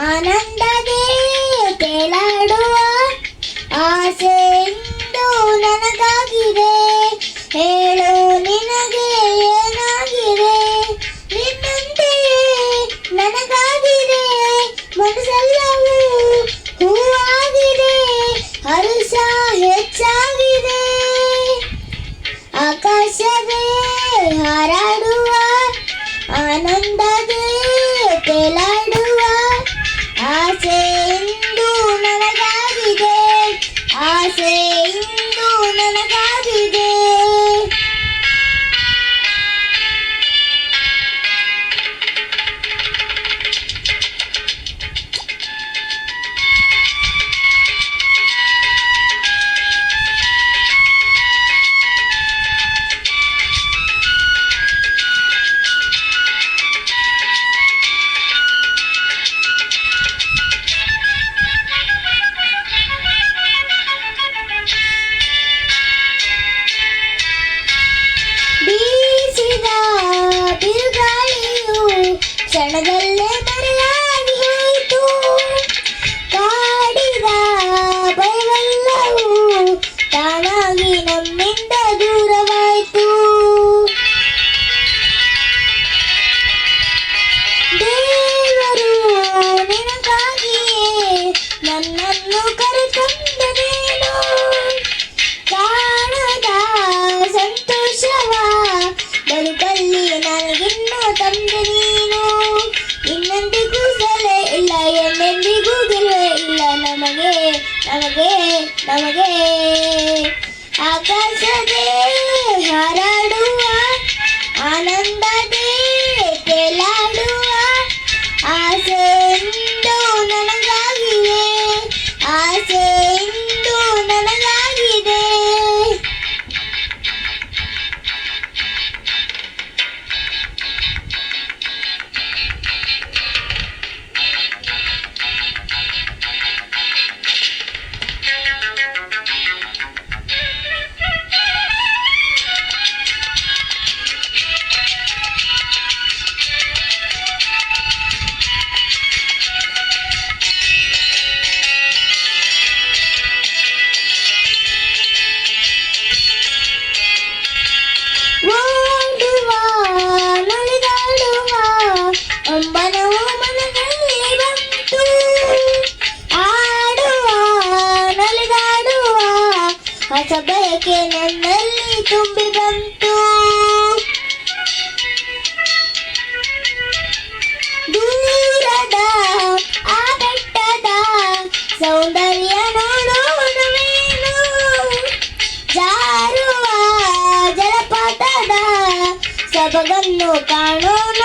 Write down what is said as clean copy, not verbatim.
ಆನಂದದೇ ತೇಲಾಡುವ ಆಸೆ ಇಂದು ನನಗಾಗಿದೆ. ಹೇಳು ನಿನಗೆ ಏನಾಗಿದೆ, ನಿನ್ನಂತೆಯೇ ನನಗಾಗಿದೆ. ಮನಸ್ಸೆಲ್ಲವೂ ಹೂವಾಗಿದೆ, ಹರುಷ ಹೆಚ್ಚಾಗಿದೆ. ಆಕಾಶವೇ ಹಾರಾಡುವ ಆನಂದದೇ ತೇಲಾಡುವ ಆಸೆ ಇಂದು ನನಗಾಗಿದೆ, ಆಸೆ ಇಂದು ನನಗಾಗಿದೆ. ಬೀಸಿದ ಬಿರುಗಾಳಿಯು ಕ್ಷಣದಲ್ಲೇ ಮರೆಯಾಗಿ ಹೋಯಿತು. ಕಾಡಿದ ಭಯವೆಲ್ಲವೂ ತಾನಾಗಿ ನಮ್ಮಿಂದ ದೂರವಾಯಿತು. ದೇವರು ನಿನಗಾಗಿಯೇ ನನ್ನನ್ನು ಕರೆತಂದನೇನು. ಕಾಣದ ಸಂತೋಷವ ಬದುಕಲ್ಲಿ ನನಗಿನ್ನೂ ತಂದೆ ನೀನು. ಇನ್ನೆಂದಿಗೂ ಸಲಹೆ ಇಲ್ಲ, ಎಂದೆಂದಿಗೂ ಗೆಲುವೆ ಇಲ್ಲ ನಮಗೆ ನಮಗೆ ನಮಗೆ. ಆಕಾಶದೇ ಹಾರಾಡುವ ಆನಂದದೇ ತೇಲಾಡುವ ಆಸೆ ಇಂದು ನನಗಾಗಿದೆ, ಆಸೆ ಇಂದು ನನಗಾಗಿದೆ. ಓಡುವ ನಲಿದಾಡುವ ಅಂಬನವು ಮನದಲ್ಲಿ ಬಂತು. ಆಡುವ ನಲಿದಾಡುವ ಹೊಸ ಬಯಕೆ ನನ್ನಲ್ಲಿ ತುಂಬಿ ಬಂತು. ದೂರದ ಆ ಬೆಟ್ಟದ ಸೌಂದರ್ಯ ನೋಡೋಣವೇನು, ಜಾರುವ ಜಲಪಾತದ ಸೊಬಗನ್ನು ಕಾಣೋಣ